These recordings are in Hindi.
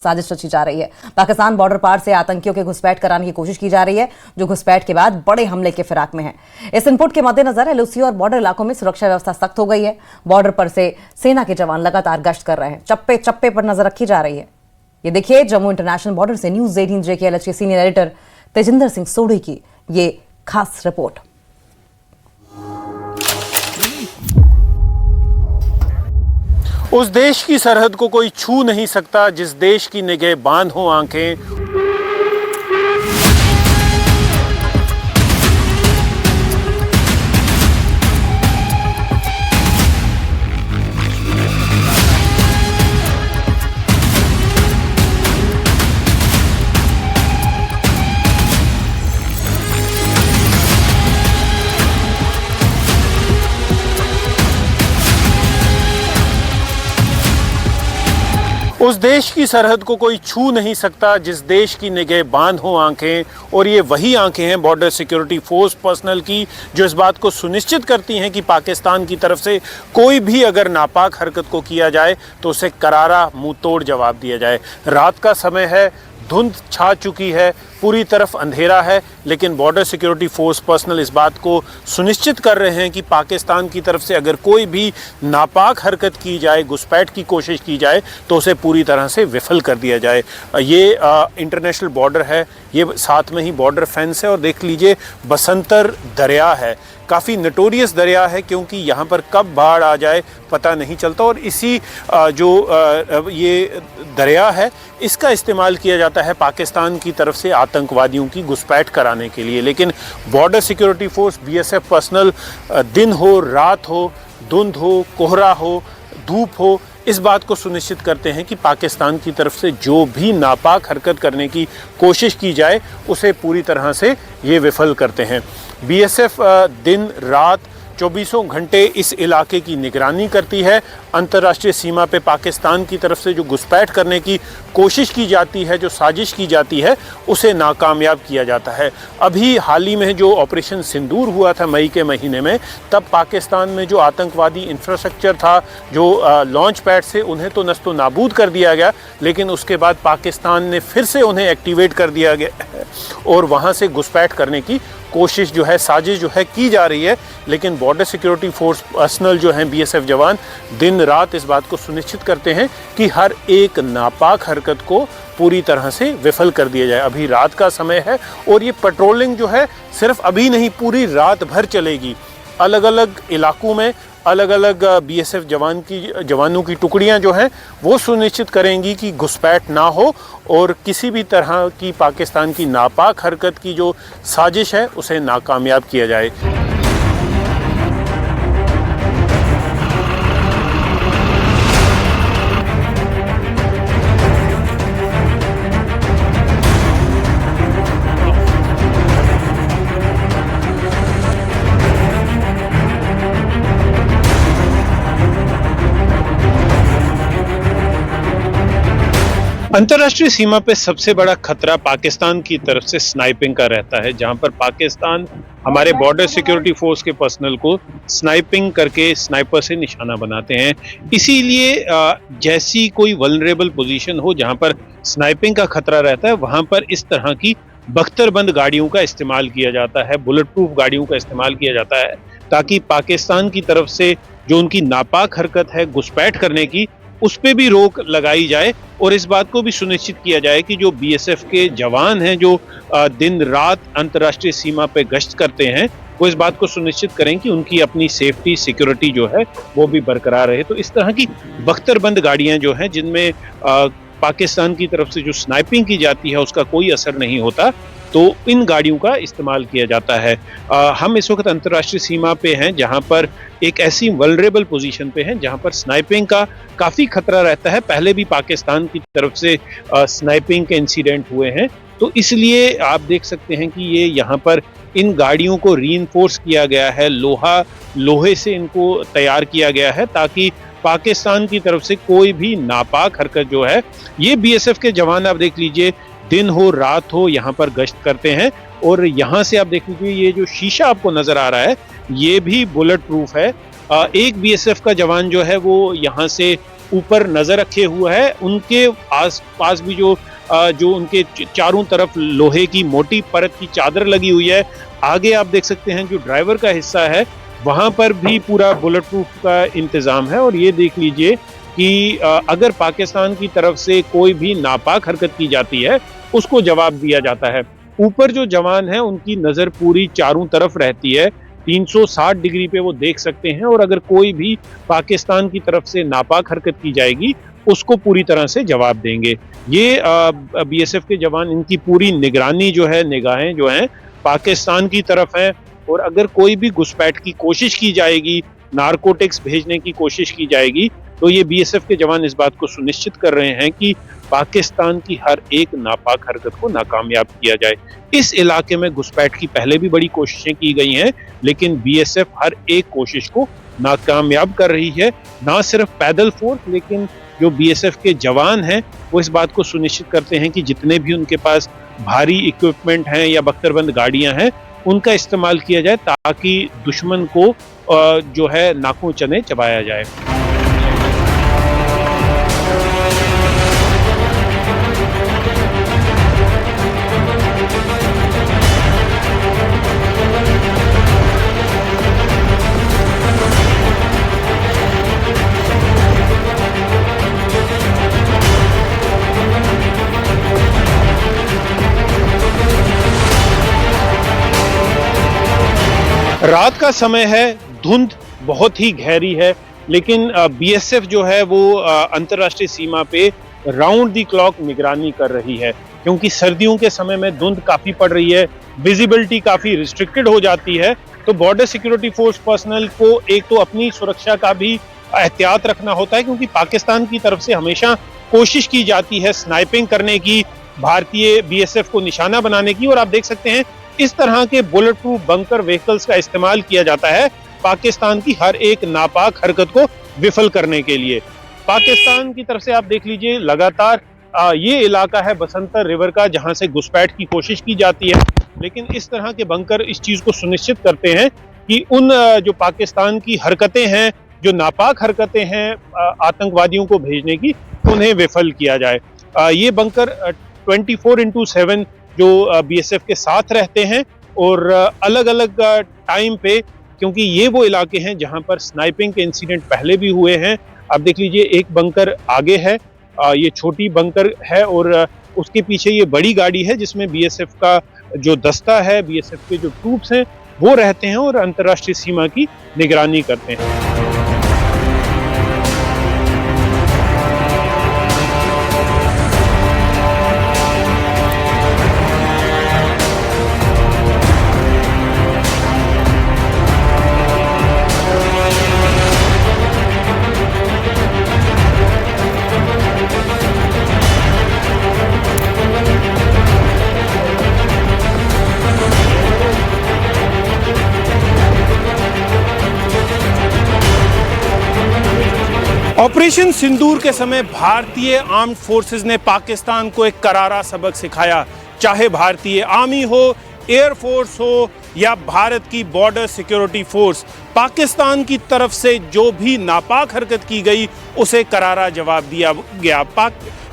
साजिश रची जा रही है। पाकिस्तान बॉर्डर पार से आतंकियों के घुसपैठ कराने की कोशिश की जा रही है, जो घुसपैठ के बाद बड़े हमले के फिराक में है। इस इनपुट के मद्देनजर एलओसी और बॉर्डर इलाकों में सुरक्षा व्यवस्था सख्त हो गई है। बॉर्डर पर से सेना के जवान लगातार गश्त कर रहे हैं। चप्पे चप्पे पर नजर रखी जा रही है। ये देखिए जम्मू इंटरनेशनल बॉर्डर से न्यूज 18 JKLH के सीनियर एडिटर तेजिंदर सिंह सोढ़ी की ये खास रिपोर्ट। उस देश की सरहद को कोई छू नहीं सकता जिस देश की निगहबान हो आंखें। उस देश की सरहद को कोई छू नहीं सकता जिस देश की निगहबान हो आंखें। और ये वही आंखें हैं बॉर्डर सिक्योरिटी फोर्स पर्सनल की, जो इस बात को सुनिश्चित करती हैं कि पाकिस्तान की तरफ से कोई भी अगर नापाक हरकत को किया जाए तो उसे करारा मुंह तोड़ जवाब दिया जाए। रात का समय है, धुंध छा चुकी है, पूरी तरफ अंधेरा है, लेकिन बॉर्डर सिक्योरिटी फोर्स पर्सनल इस बात को सुनिश्चित कर रहे हैं कि पाकिस्तान की तरफ से अगर कोई भी नापाक हरकत की जाए, घुसपैठ की कोशिश की जाए तो उसे पूरी तरह से विफल कर दिया जाए। ये इंटरनेशनल बॉर्डर है, ये साथ में ही बॉर्डर फेंस है और देख लीजिए बसंतर दरिया है। काफ़ी नटोरियस दरिया है क्योंकि यहाँ पर कब बाढ़ आ जाए पता नहीं चलता। और इसी ये दरिया है, इसका इस्तेमाल किया जाता है पाकिस्तान की तरफ से आतंकवादियों की घुसपैठ कराने के लिए। लेकिन border security force BSF personal दिन हो, रात हो, धुंध हो, कोहरा हो, धूप हो, इस बात को सुनिश्चित करते हैं कि पाकिस्तान की तरफ से जो भी नापाक हरकत करने की कोशिश की जाए उसे पूरी तरह से ये विफल करते हैं। BSF दिन रात 24 घंटे इस इलाके की निगरानी करती है। अंतर्राष्ट्रीय सीमा पे पाकिस्तान की तरफ से जो घुसपैठ करने की कोशिश की जाती है, जो साजिश की जाती है, उसे नाकामयाब किया जाता है। अभी हाल ही में जो ऑपरेशन सिंदूर हुआ था मई के महीने में, तब पाकिस्तान में जो आतंकवादी इंफ्रास्ट्रक्चर था, जो लॉन्च पैड से, उन्हें तो नस्तो नाबूद कर दिया गया, लेकिन उसके बाद पाकिस्तान ने फिर से उन्हें एक्टिवेट कर दिया गया और वहाँ से घुसपैठ करने की कोशिश जो है, साजिश जो है की जा रही है। लेकिन बॉर्डर सिक्योरिटी फोर्स पर्सनल जो हैं BSF जवान दिन रात इस बात को सुनिश्चित करते हैं कि हर एक नापाक हरकत को पूरी तरह से विफल कर दिया जाए। अभी रात का समय है और ये पेट्रोलिंग जो है सिर्फ अभी नहीं, पूरी रात भर चलेगी। अलग अलग इलाकों में अलग अलग BSF जवानों की टुकड़ियां जो हैं वो सुनिश्चित करेंगी कि घुसपैठ ना हो और किसी भी तरह की पाकिस्तान की नापाक हरकत की जो साजिश है उसे नाकामयाब किया जाए। अंतर्राष्ट्रीय सीमा पे सबसे बड़ा खतरा पाकिस्तान की तरफ से स्नाइपिंग का रहता है, जहां पर पाकिस्तान हमारे बॉर्डर सिक्योरिटी फोर्स के पर्सनल को स्नाइपिंग करके स्नाइपर से निशाना बनाते हैं। इसीलिए जैसी कोई वल्नरेबल पोजीशन हो जहां पर स्नाइपिंग का खतरा रहता है, वहां पर इस तरह की बख्तरबंद गाड़ियों का इस्तेमाल किया जाता है, बुलेट प्रूफ गाड़ियों का इस्तेमाल किया जाता है, ताकि पाकिस्तान की तरफ से जो उनकी नापाक हरकत है घुसपैठ करने की, उस पर भी रोक लगाई जाए और इस बात को भी सुनिश्चित किया जाए कि जो BSF के जवान हैं जो दिन रात अंतर्राष्ट्रीय सीमा पे गश्त करते हैं, वो इस बात को सुनिश्चित करें कि उनकी अपनी सेफ्टी सिक्योरिटी जो है वो भी बरकरार रहे। तो इस तरह की बख्तरबंद गाड़ियां जो हैं जिनमें पाकिस्तान की तरफ से जो स्नाइपिंग की जाती है उसका कोई असर नहीं होता, तो इन गाड़ियों का इस्तेमाल किया जाता है। हम इस वक्त अंतर्राष्ट्रीय सीमा पे हैं जहां पर एक ऐसी वल्नरेबल पोजीशन पे हैं जहां पर स्नाइपिंग का काफ़ी खतरा रहता है। पहले भी पाकिस्तान की तरफ से स्नाइपिंग के इंसिडेंट हुए हैं, तो इसलिए आप देख सकते हैं कि ये यहाँ पर इन गाड़ियों को रीइंफोर्स किया गया है, लोहे से इनको तैयार किया गया है ताकि पाकिस्तान की तरफ से कोई भी नापाक हरकत जो है, ये BSF के जवान आप देख लीजिए दिन हो रात हो यहाँ पर गश्त करते हैं। और यहाँ से आप देख लीजिए ये जो शीशा आपको नजर आ रहा है ये भी बुलेट प्रूफ है। एक BSF का जवान जो है वो यहाँ से ऊपर नजर रखे हुआ है। उनके आसपास भी जो उनके चारों तरफ लोहे की मोटी परत की चादर लगी हुई है। आगे आप देख सकते हैं जो ड्राइवर का हिस्सा है वहां पर भी पूरा बुलेट प्रूफ का इंतजाम है। और ये देख लीजिए कि अगर पाकिस्तान की तरफ से कोई भी नापाक हरकत की जाती है उसको जवाब दिया जाता है। ऊपर जो जवान है उनकी नजर पूरी चारों तरफ रहती है, 360 डिग्री पे वो देख सकते हैं और अगर कोई भी पाकिस्तान की तरफ से नापाक हरकत की जाएगी उसको पूरी तरह से जवाब देंगे। ये बीएसएफ के जवान, इनकी पूरी निगरानी जो है, निगाहें जो हैं पाकिस्तान की तरफ हैं। और अगर कोई भी घुसपैठ की कोशिश की जाएगी, नारकोटिक्स भेजने की कोशिश की जाएगी, तो ये बीएसएफ के जवान इस बात को सुनिश्चित कर रहे हैं कि पाकिस्तान की हर एक नापाक हरकत को नाकामयाब किया जाए। इस इलाके में घुसपैठ की पहले भी बड़ी कोशिशें की गई हैं, लेकिन बीएसएफ हर एक कोशिश को नाकामयाब कर रही है। ना सिर्फ पैदल फोर्स, लेकिन जो बीएसएफ के जवान हैं वो इस बात को सुनिश्चित करते हैं कि जितने भी उनके पास भारी इक्विपमेंट हैं या बख्तरबंद गाड़ियां हैं उनका इस्तेमाल किया जाए ताकि दुश्मन को जो है नाकों चने चबाया जाए। रात का समय है, धुंध बहुत ही गहरी है, लेकिन बीएसएफ जो है वो अंतर्राष्ट्रीय सीमा पे राउंड द क्लॉक निगरानी कर रही है। क्योंकि सर्दियों के समय में धुंध काफी पड़ रही है, विजिबिलिटी काफी रिस्ट्रिक्टेड हो जाती है, तो बॉर्डर सिक्योरिटी फोर्स पर्सनल को एक तो अपनी सुरक्षा का भी एहतियात रखना होता है, क्योंकि पाकिस्तान की तरफ से हमेशा कोशिश की जाती है स्नाइपिंग करने की, भारतीय बीएसएफ को निशाना बनाने की। और आप देख सकते हैं इस तरह के बुलेट प्रूफ बंकर व्हीकल्स का इस्तेमाल किया जाता है पाकिस्तान की हर एक नापाक हरकत को विफल करने के लिए। पाकिस्तान की तरफ से आप देख लीजिए लगातार ये इलाका है बसंतर रिवर का जहां से घुसपैठ की कोशिश की जाती है, लेकिन इस तरह के बंकर इस चीज को सुनिश्चित करते हैं कि उन जो पाकिस्तान की हरकतें हैं, जो नापाक हरकतें हैं आतंकवादियों को भेजने की, उन्हें विफल किया जाए। ये बंकर 24/7 जो बीएसएफ के साथ रहते हैं और अलग अलग टाइम पे, क्योंकि ये वो इलाके हैं जहां पर स्नाइपिंग के इंसिडेंट पहले भी हुए हैं। आप देख लीजिए एक बंकर आगे है, ये छोटी बंकर है और उसके पीछे ये बड़ी गाड़ी है जिसमें बीएसएफ का जो दस्ता है, बीएसएफ के जो ट्रूप्स हैं वो रहते हैं और अंतर्राष्ट्रीय सीमा की निगरानी करते हैं। ऑपरेशन सिंदूर के समय भारतीय आर्म्ड फोर्सेस ने पाकिस्तान को एक करारा सबक सिखाया। चाहे भारतीय आर्मी हो, एयरफोर्स हो या भारत की बॉर्डर सिक्योरिटी फोर्स, पाकिस्तान की तरफ से जो भी नापाक हरकत की गई उसे करारा जवाब दिया गया।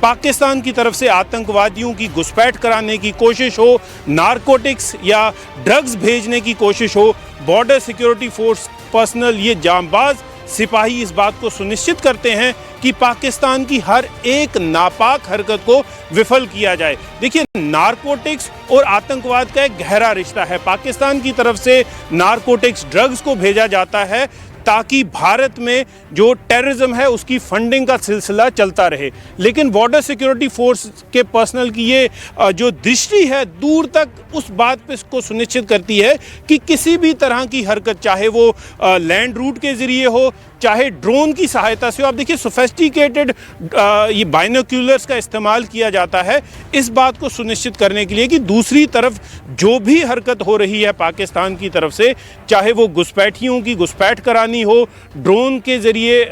पाकिस्तान की तरफ से आतंकवादियों की घुसपैठ कराने की कोशिश हो, नारकोटिक्स या ड्रग्स भेजने की कोशिश हो, बॉर्डर सिक्योरिटी फोर्स पर्सनल, ये जांबाज सिपाही इस बात को सुनिश्चित करते हैं कि पाकिस्तान की हर एक नापाक हरकत को विफल किया जाए। देखिए, नारकोटिक्स और आतंकवाद का एक गहरा रिश्ता है। पाकिस्तान की तरफ से नारकोटिक्स, ड्रग्स को भेजा जाता है ताकि भारत में जो टेररिज्म है उसकी फंडिंग का सिलसिला चलता रहे। लेकिन बॉर्डर सिक्योरिटी फोर्स के पर्सनल की ये जो दृष्टि है दूर तक उस बात पे इसको सुनिश्चित करती है कि किसी भी तरह की हरकत, चाहे वो लैंड रूट के ज़रिए हो, चाहे ड्रोन की सहायता से हो। आप देखिए, सोफिस्टिकेटेड ये बाइनोक्यूलर्स का इस्तेमाल किया जाता है इस बात को सुनिश्चित करने के लिए कि दूसरी तरफ जो भी हरकत हो रही है पाकिस्तान की तरफ से, चाहे वो घुसपैठियों की घुसपैठ करानी करनी हो, ड्रोन के ज़रिए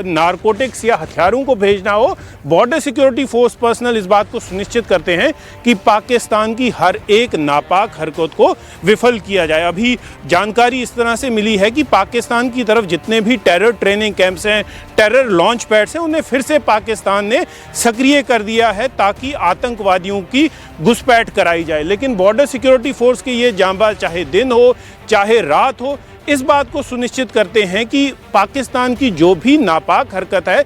नारकोटिक्स या हथियारों को भेजना हो, बॉर्डर सिक्योरिटी फोर्स पर्सनल इस बात को सुनिश्चित करते हैं कि पाकिस्तान की हर एक नापाक हरकत को विफल किया जाए। अभी जानकारी इस तरह से मिली है कि पाकिस्तान की तरफ जितने भी टेरर ट्रेनिंग कैंप्स हैं, टेरर लॉन्च पैड्स हैं, उन्हें फिर से पाकिस्तान ने सक्रिय कर दिया है ताकि आतंकवादियों की घुसपैठ कराई जाए। लेकिन बॉर्डर सिक्योरिटी फोर्स के ये जांबाज चाहे दिन हो चाहे रात हो, इस बात को सुनिश्चित करते हैं कि पाकिस्तान की जो भी नापाक हरकत है,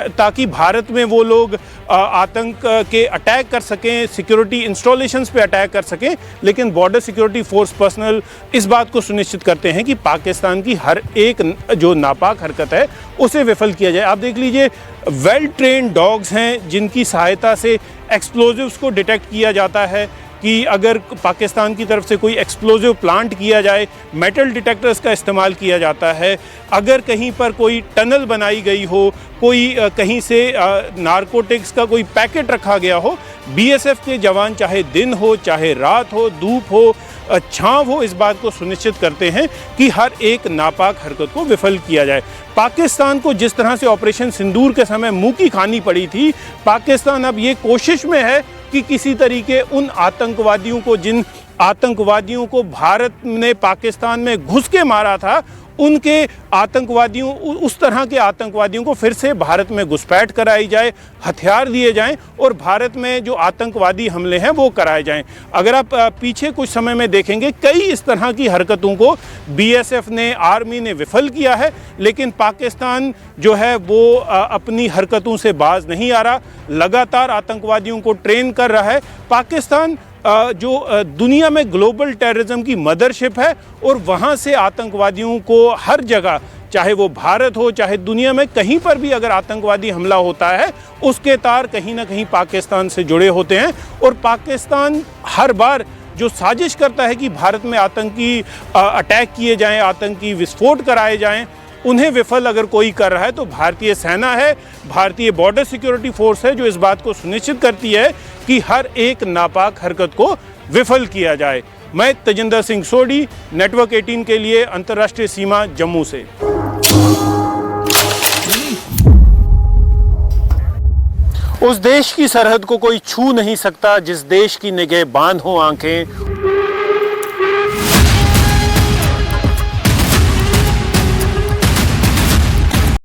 ताकि भारत में वो लोग आतंक के अटैक कर सकें, सिक्योरिटी इंस्टॉलेशंस पे अटैक कर सकें, लेकिन बॉर्डर सिक्योरिटी फोर्स पर्सनल इस बात को सुनिश्चित करते हैं कि पाकिस्तान की हर एक जो नापाक हरकत है उसे विफल किया जाए। आप देख लीजिए, वेल ट्रेन्ड डॉग्स हैं जिनकी सहायता से एक्सप्लोजिव्स को डिटेक्ट किया जाता है कि अगर पाकिस्तान की तरफ से कोई एक्सप्लोजिव प्लांट किया जाए, मेटल डिटेक्टर्स का इस्तेमाल किया जाता है। अगर कहीं पर कोई टनल बनाई गई हो, कोई कहीं से नारकोटिक्स का कोई पैकेट रखा गया हो, बीएसएफ के जवान चाहे दिन हो चाहे रात हो, धूप हो छांव हो, इस बात को सुनिश्चित करते हैं कि हर एक नापाक हरकत को विफल किया जाए। पाकिस्तान को जिस तरह से ऑपरेशन सिंदूर के समय मुंह की खानी पड़ी थी, पाकिस्तान अब ये कोशिश में है कि किसी तरीके उन आतंकवादियों को, जिन आतंकवादियों को भारत ने पाकिस्तान में घुस के मारा था, उनके आतंकवादियों, उस तरह के आतंकवादियों को फिर से भारत में घुसपैठ कराई जाए, हथियार दिए जाएं और भारत में जो आतंकवादी हमले हैं वो कराए जाएं। अगर आप पीछे कुछ समय में देखेंगे, कई इस तरह की हरकतों को बीएसएफ ने, आर्मी ने विफल किया है, लेकिन पाकिस्तान जो है वो अपनी हरकतों से बाज नहीं आ रहा, लगातार आतंकवादियों को ट्रेन कर रहा है। पाकिस्तान जो दुनिया में ग्लोबल टेररिज्म की मदरशिप है और वहाँ से आतंकवादियों को हर जगह, चाहे वो भारत हो चाहे दुनिया में कहीं पर भी अगर आतंकवादी हमला होता है, उसके तार कहीं ना कहीं पाकिस्तान से जुड़े होते हैं। और पाकिस्तान हर बार जो साजिश करता है कि भारत में आतंकी अटैक किए जाएं, आतंकी विस्फोट कराए जाएं, उन्हें विफल अगर कोई कर रहा है तो भारतीय सेना है, भारतीय बॉर्डर सिक्योरिटी फोर्स है, जो इस बात को सुनिश्चित करती है कि हर एक नापाक हरकत को विफल किया जाए। मैं तजिंदर सिंह सोडी, नेटवर्क 18 के लिए अंतर्राष्ट्रीय सीमा जम्मू से। उस देश की सरहद को कोई छू नहीं सकता जिस देश की निगाह बांध हो आंखें,